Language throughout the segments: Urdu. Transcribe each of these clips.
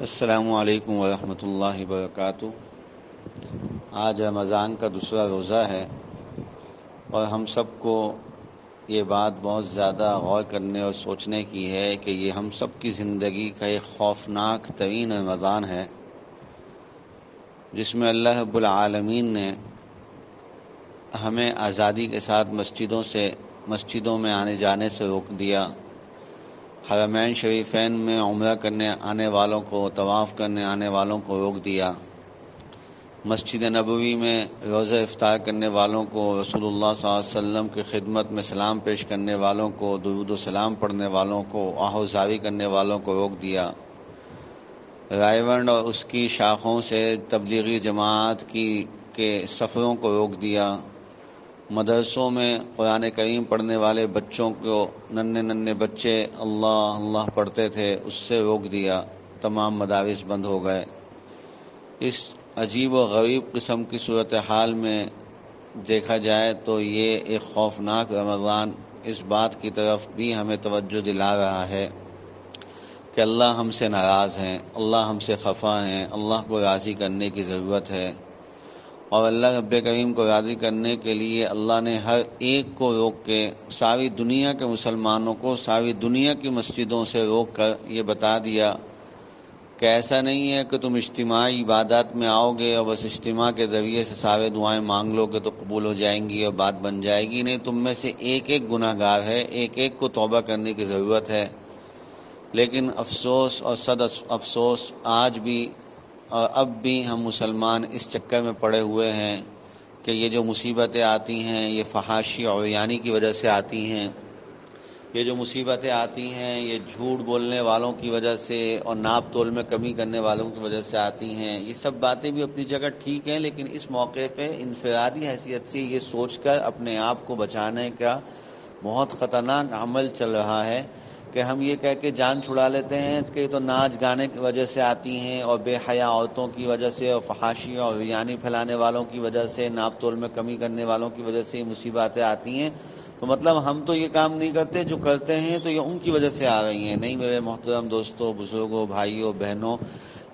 السلام علیکم ورحمۃ اللہ وبرکاتہ۔ آج رمضان کا دوسرا روزہ ہے اور ہم سب کو یہ بات بہت زیادہ غور کرنے اور سوچنے کی ہے کہ یہ ہم سب کی زندگی کا ایک خوفناک ترین رمضان ہے، جس میں اللہ رب العالمین نے ہمیں آزادی کے ساتھ مسجدوں میں آنے جانے سے روک دیا، حرمین شریفین میں عمرہ کرنے آنے والوں کو، طواف کرنے آنے والوں کو روک دیا، مسجد نبوی میں روزہ افطار کرنے والوں کو، رسول اللہ صلی اللہ علیہ وسلم کی خدمت میں سلام پیش کرنے والوں کو، درود و سلام پڑھنے والوں کو، آہوازاری کرنے والوں کو روک دیا، رائے ونڈ اور اس کی شاخوں سے تبلیغی جماعت کے سفروں کو روک دیا، مدرسوں میں قرآن کریم پڑھنے والے بچوں کو، ننھے بچے اللہ اللہ پڑھتے تھے، اس سے روک دیا، تمام مدارس بند ہو گئے۔ اس عجیب و غریب قسم کی صورتحال میں دیکھا جائے تو یہ ایک خوفناک رمضان اس بات کی طرف بھی ہمیں توجہ دلا رہا ہے کہ اللہ ہم سے ناراض ہیں، اللہ ہم سے خفا ہیں، اللہ کو راضی کرنے کی ضرورت ہے، اور اللہ رب کریم کو راضی کرنے کے لیے اللہ نے ہر ایک کو روک کے، ساری دنیا کے مسلمانوں کو ساری دنیا کی مسجدوں سے روک کر یہ بتا دیا کہ ایسا نہیں ہے کہ تم اجتماعی عبادات میں آؤ گے اور بس اجتماع کے ذریعے سے سارے دعائیں مانگ لو گے تو قبول ہو جائیں گی اور بات بن جائے گی۔ نہیں، تم میں سے ایک ایک گناہ گار ہے، ایک ایک کو توبہ کرنے کی ضرورت ہے۔ لیکن افسوس اور صد افسوس، آج بھی اور اب بھی ہم مسلمان اس چکر میں پڑے ہوئے ہیں کہ یہ جو مصیبتیں آتی ہیں یہ فحاشی اور عریانی کی وجہ سے آتی ہیں، یہ جو مصیبتیں آتی ہیں یہ جھوٹ بولنے والوں کی وجہ سے اور ناپ تول میں کمی کرنے والوں کی وجہ سے آتی ہیں۔ یہ سب باتیں بھی اپنی جگہ ٹھیک ہیں، لیکن اس موقع پہ انفرادی حیثیت سے یہ سوچ کر اپنے آپ کو بچانے کا بہت خطرناک عمل چل رہا ہے کہ ہم یہ کہہ کے جان چھڑا لیتے ہیں کہ یہ تو ناچ گانے کی وجہ سے آتی ہیں اور بے حیا عورتوں کی وجہ سے اور فحاشی اور عریانی پھیلانے والوں کی وجہ سے، ناپ تول میں کمی کرنے والوں کی وجہ سے یہ مصیبتیں آتی ہیں، تو مطلب ہم تو یہ کام نہیں کرتے، جو کرتے ہیں تو یہ ان کی وجہ سے آ رہی ہیں۔ نہیں میرے محترم دوستوں، بزرگوں، بھائیوں، بہنوں،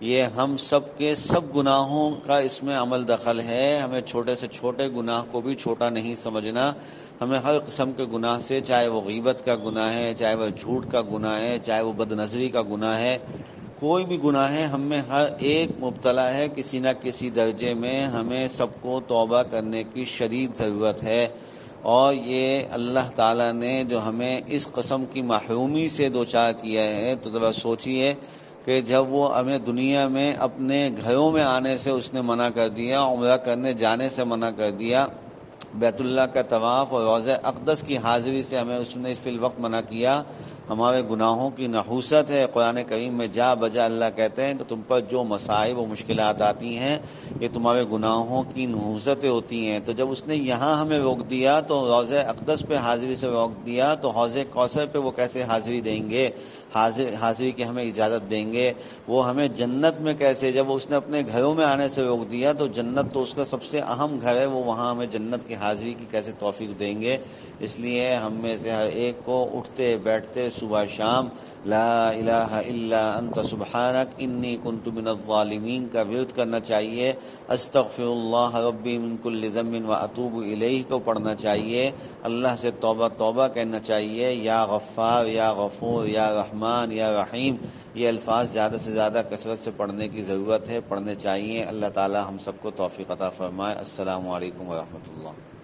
یہ ہم سب کے سب گناہوں کا اس میں عمل دخل ہے۔ ہمیں چھوٹے سے چھوٹے گناہ کو بھی چھوٹا نہیں سمجھنا، ہمیں ہر قسم کے گناہ سے، چاہے وہ غیبت کا گناہ ہے، چاہے وہ جھوٹ کا گناہ ہے، چاہے وہ بد نظری کا گناہ ہے، کوئی بھی گناہ ہے، ہم میں ہر ایک مبتلا ہے کسی نہ کسی درجے میں۔ ہمیں سب کو توبہ کرنے کی شدید ضرورت ہے، اور یہ اللہ تعالیٰ نے جو ہمیں اس قسم کی محرومی سے دوچار کیا ہے، تو ذرا سوچئے کہ جب وہ ہمیں دنیا میں اپنے گھروں میں آنے سے اس نے منع کر دیا، عمرہ کرنے جانے سے منع کر دیا، بیت اللہ کا طواف اور روضہ اقدس کی حاضری سے ہمیں اس نے فی الوقت منع کیا، ہمارے گناہوں کی نحوست ہے۔ قرآن کریم میں جا بجا اللہ کہتے ہیں کہ تم پر جو مصائب و مشکلات آتی ہیں یہ تمہارے گناہوں کی نحوستیں ہوتی ہیں۔ تو جب اس نے یہاں ہمیں روک دیا تو روضہ اقدس پہ حاضری سے روک دیا، تو حوض کوثر پہ وہ کیسے حاضری دیں گے، حاضری کی ہمیں اجازت دیں گے؟ وہ ہمیں جنت میں کیسے، جب اس نے اپنے گھروں میں آنے سے روک دیا تو جنت تو اس کا سب سے اہم گھر ہے، وہ وہاں ہمیں جنت کی حاضری کی کیسے توفیق دیں گے؟ اس لیے ہم میں سے ہر ایک کو اٹھتے بیٹھتے صبح شام لا الہ الا انت سبحانک انی کنت من الظالمین کا ورد کرنا چاہیے، استغفر اللہ ربی من کل ذنب واتوب الیہ کو پڑھنا چاہیے، اللہ سے توبہ کہنا چاہیے، یا غفار، یا غفور، یا رحمان، یا رحیم، یہ الفاظ زیادہ سے زیادہ کثرت سے پڑھنے کی ضرورت ہے، پڑھنے چاہیے۔ اللہ تعالی ہم سب کو توفیق عطا فرمائے۔ السلام علیکم ورحمۃ اللہ۔